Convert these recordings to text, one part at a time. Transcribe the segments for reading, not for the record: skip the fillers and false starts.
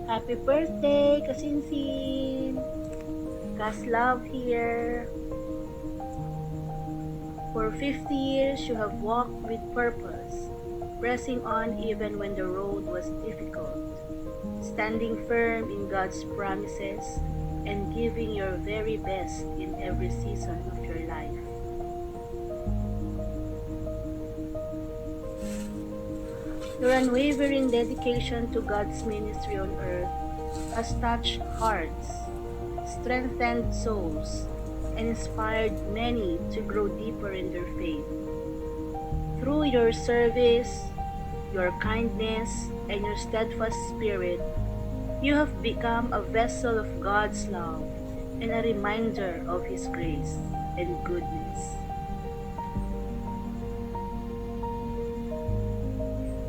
Happy birthday, Kasinsin! God's love here. For 50 years, you have walked with purpose, pressing on even when the road was difficult, standing firm in God's promises, and giving your very best in every season of your life. Your unwavering dedication to God's ministry on earth has touched hearts, strengthened souls, and inspired many to grow deeper in their faith. Through your service, your kindness, and your steadfast spirit, you have become a vessel of God's love and a reminder of His grace and goodness.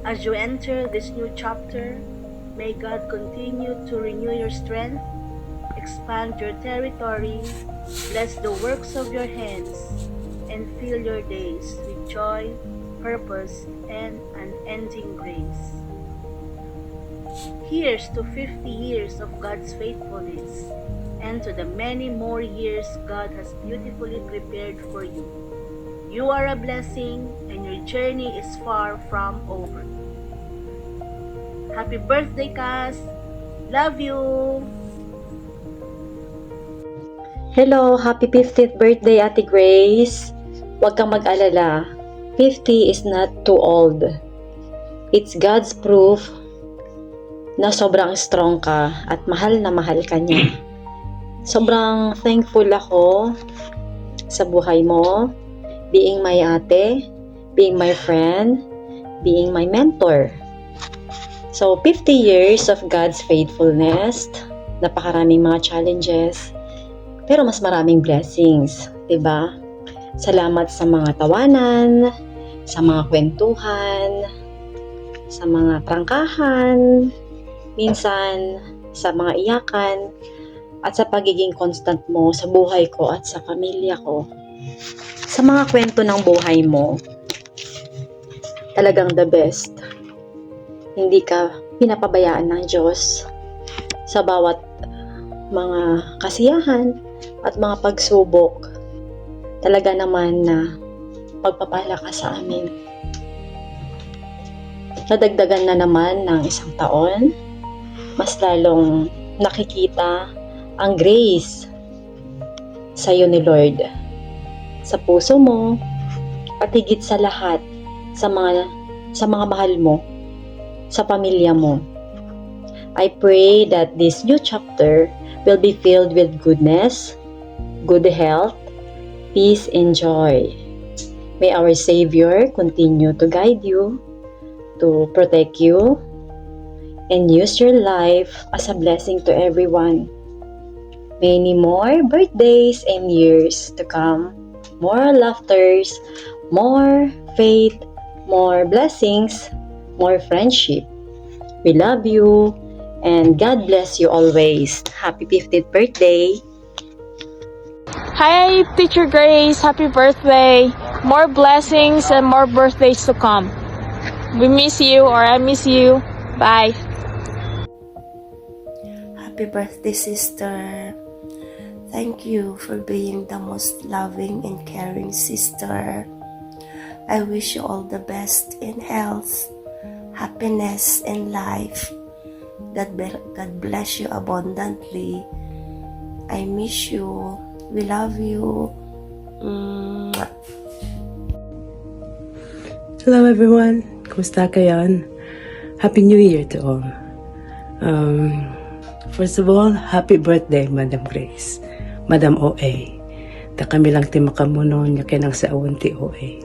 As you enter this new chapter, may God continue to renew your strength, expand your territory, bless the works of your hands, and fill your days with joy, purpose, and unending grace. Here's to 50 years of God's faithfulness, and to the many more years God has beautifully prepared for you. You are a blessing, and your journey is far from over. Happy birthday, Cas! Love you! Hello, happy 50th birthday, Ate Grace. Huwag kang mag-alala. 50 is not too old. It's God's proof na sobrang strong ka at mahal na mahal ka niya. Sobrang thankful ako sa buhay mo, being my ate, being my friend, being my mentor. So, 50 years of God's faithfulness, napakaraming mga challenges, pero mas maraming blessings, 'di ba? Salamat sa mga tawanan, sa mga kwentuhan, sa mga prangkahan, minsan sa mga iyakan, at sa pagiging constant mo sa buhay ko at sa pamilya ko. Sa mga kwento ng buhay mo, talagang the best. Hindi ka pinapabayaan ng Diyos sa bawat mga kasiyahan at mga pagsubok. Talaga naman na pagpapala ka sa amin. Nadagdagan na naman ng isang taon, mas lalong nakikita ang grace sa iyo ni Lord, sa puso mo, at higit sa lahat sa mga mahal mo, sa pamilya mo. I pray that this new chapter will be filled with goodness, good health, peace, and joy. May our Savior continue to guide you, to protect you, and use your life as a blessing to everyone. Many more birthdays and years to come, more laughters, more faith, more blessings, more friendship. We love you, and God bless you always. Happy 50th birthday! Hi, Teacher Grace. Happy birthday. More blessings and more birthdays to come. We miss you, or I miss you. Bye. Happy birthday, sister. Thank you for being the most loving and caring sister. I wish you all the best in health, happiness, and life. God bless you abundantly. I miss you. We love you. Hello everyone. Kumusta kayo? Happy New Year to all. First of all, happy birthday, Madam Grace. Madam OA. Da kami lang ti makamuno niya kinang sa awan ti OA.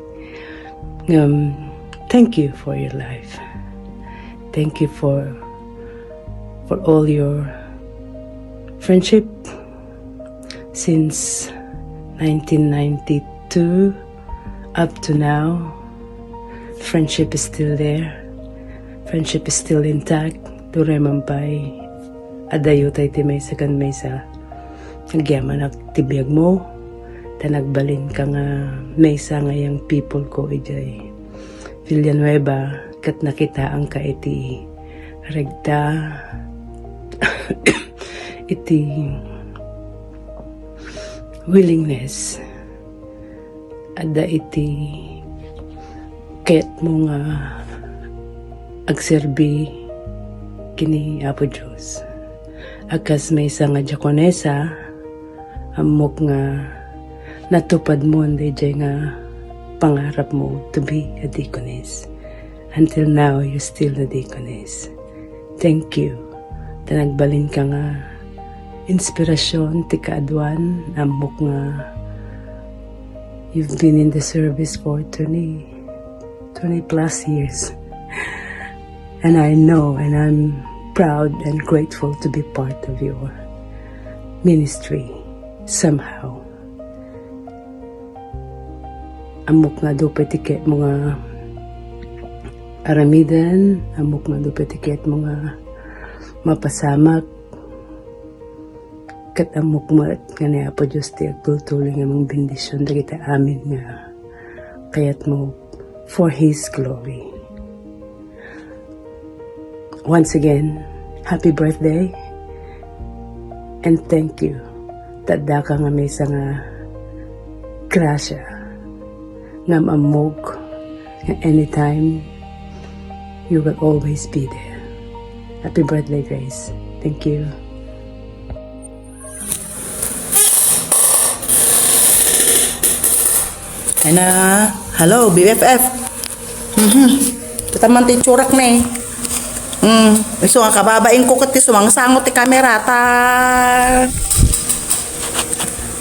Thank you for your life. Thank you for all your friendship since 1992 up to now. Friendship is still there. Friendship is still intact. Duremampay adayo tay ti may sakan may sa nagyaman ak tibiyag mo ta nagbalin ka nga may sa ngayang people ko ijay Villanueva kat nakita ang ka iti regta iti willingness adda iti ket mo nga agserbi kini Apo Diyos. Akas may isa nga diakonesa amok nga natupad mo anday nga pangarap mo to be a deaconess. Until now, you're still a deaconess. Thank you. Tanagbalin ka nga inspirasyon ti kaadwan amok nga you've been in the service for 20 plus years. And I know and I'm proud and grateful to be part of your ministry somehow. Amok nga do petiket mga aramidan, amok nga do petiket mga mapasamak kat amok mo at nga niya po Diyos ti agtutuloy nga mga bendisyon da kita amin nga kayat mo for His glory. Once again, happy birthday and thank you. Tadda ka nga may isa nga grasya nga mamog nga anytime you will always be there. Happy birthday, Grace. Thank you. Ana, hello, BFF. Ito man ti churak na eh. So nga kababain ko kati sumangsangot ti kamera ta.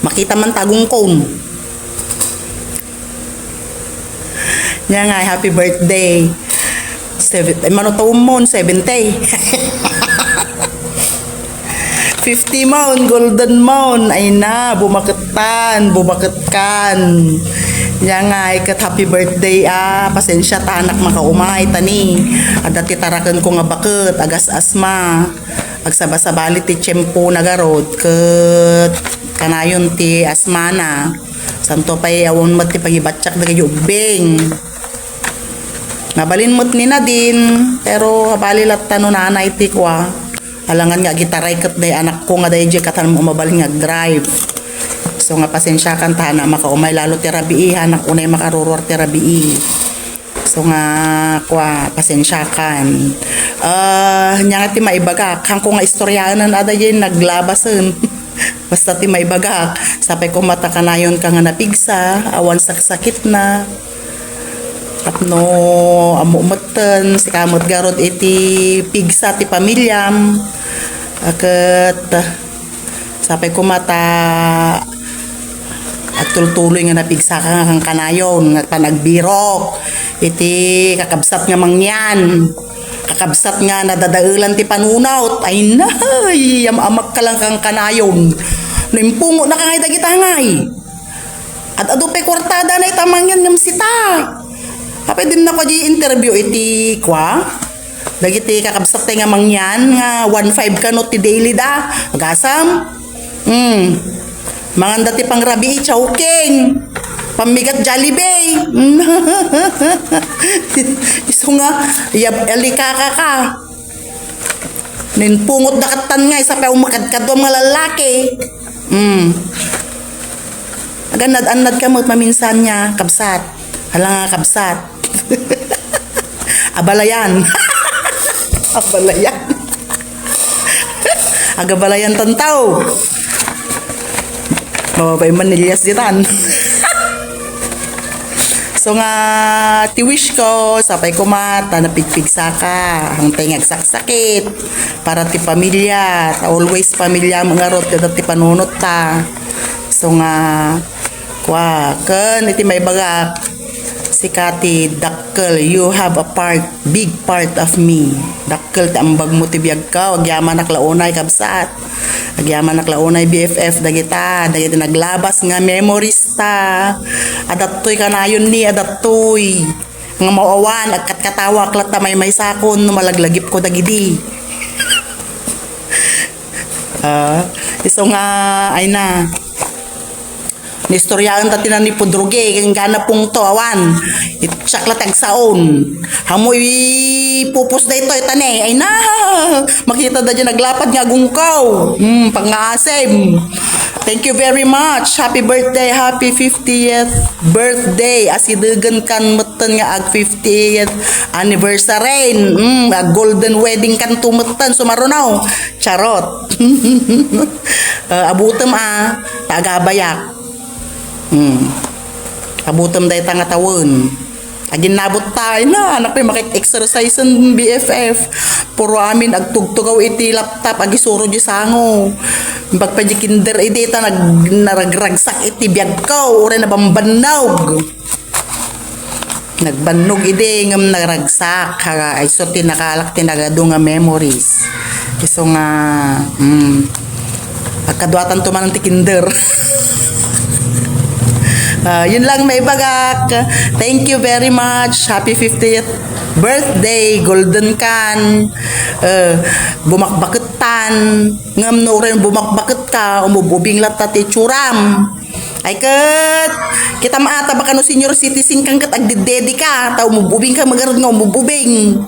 Makita man tagong cone. Nya nga, happy birthday. Manotong mon, 70. 50 mon, golden mon. Ay na, bumakatan. Nya nga, ikat happy birthday pasensya ta anak makaumay tani. Adati tarakan ko nga bakit, agas asma. Agsabasabali ti tiyempo nagarod, ket kanayon ti asmana. Santo pa'y awon mat ti pagibatsak na kayo ubing. Nabalin mo't ni Nadine, pero habalilat tano nanay ti kwa. Alangan nga gitaray kat day anak ko nga day katan mo mabalin nga drive. So nga pasensya kan ta na makaumay lalo ti rabii anak unay makaruror ti rabii. So nga kwa pasensya kan. Nya nga ti maibagak kang ko nga istoryanan ada yen naglabasen. Basta ti maibagak sapay ko mata kanayon ka nga napigsa awan sakit na. Tapno amumatan si kamot garod iti pigsa ti pamilyam aket sapay ko mata at tultuloy nga napigsa ka nga kang kanayon nga panagbirok iti kakabsat nga mangyan kakabsat nga nadadailan ti panunaw ay na yamamak ka lang kang kanayon nimpungo na kangay dagitangay at adupe kwartada na itamangyan ngam sita. Kapag din na ko di interview iti kwa. Dagiti kakabsat nga mangyan nga 1.5 kanot ti daily da. Agasam. Manganda ti pangrabi chowking. Pamigat Jollibee. Iso nga alikaka ka. Ninpungot dakatan nga isa pa umakadkado mga lalaki. Aganad-anad ka mo maminsan niya kabsat. Hala nga kabsat. Abalayan. Abalayan. Agabalayan tantaw. Mababay manilyas ditan. So nga tiwish ko sapay ko mata napigpigsa ka hangtay ngagsaksakit para ti pamilya always pamilya mga rot kada ti panunot ta. So nga kwa ken iti may bagak si Kati, dakkel, you have a big part of me. Dakkel, tambag mo tibiyag ka, agyaman naklaunay kabsat. Agyaman naklaunay BFF, dagita naglabas nga memories ta. Adatoy kanayon ni, adatoy. Nga mauawan, agkatkatawa, klata may sakon, malaglagip ko dagidi. Iso nga, ay na. Nistoryaan ta tinan ni Pudruge, kang gana pong to, awan. Itsakla tagsaon. Hamoy pupus da ito, itane. Ay na, makita da dyan naglapad nga gungkaw. Pangasem. Thank you very much. Happy birthday, happy 50th birthday. Asidagan kan matan nga ag 50th anniversary. Ag golden wedding kan tumatan sumarunaw. Charot. Abutam tagabayak. Abutam day tanga tawon. Agin nabot tayo na, anak may makik-exercise ng BFF. Puro amin, agtugtugaw iti laptop, agisuro di sango. Pagpadya kinder, iti ta, naragragsak iti biyag ko, ure na bambanaw. Nagbanog iti, ngam nagragsak. Ay so, tinakalak, tinagado nga memories. So nga, agkadwatan tumanang ti kinder. Yun lang may bagak. Thank you very much. Happy 50th birthday, Golden Can. Bumakbaketan. Ngam no rin bumakbaket ka. Umububing latta ti churam. Ay kat, kita maata baka no senior citizen kang kat agdidedi ka. Ta umububing ka magarod nga umububing.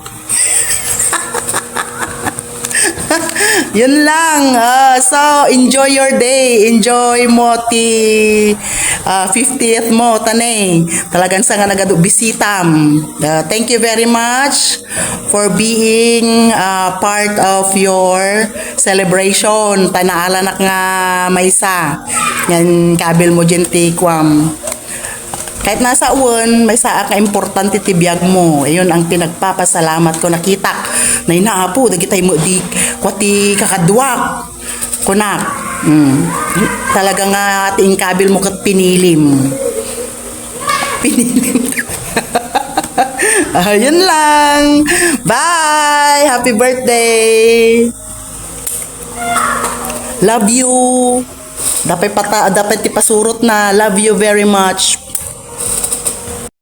Yun lang. So, enjoy your day. Enjoy mo ti 50th mo, tanay. Talagang sa nga nagadubisitam. Thank you very much for being part of your celebration. Tanaalanak nga maysa. Yan, kabil mo dyan ti kwam. Kahit nasa uwan, may saa ka importante ti biyag mo. Ayun ang pinagpapasalamat ko. Nakita na inaapo, dagitay mo di kwati kakadwak. Kunak. Talaga nga ating kabil mo kat pinilim. Pinilim. Ayun lang. Bye! Happy birthday! Love you! Dapat ti pasurot na love you very much.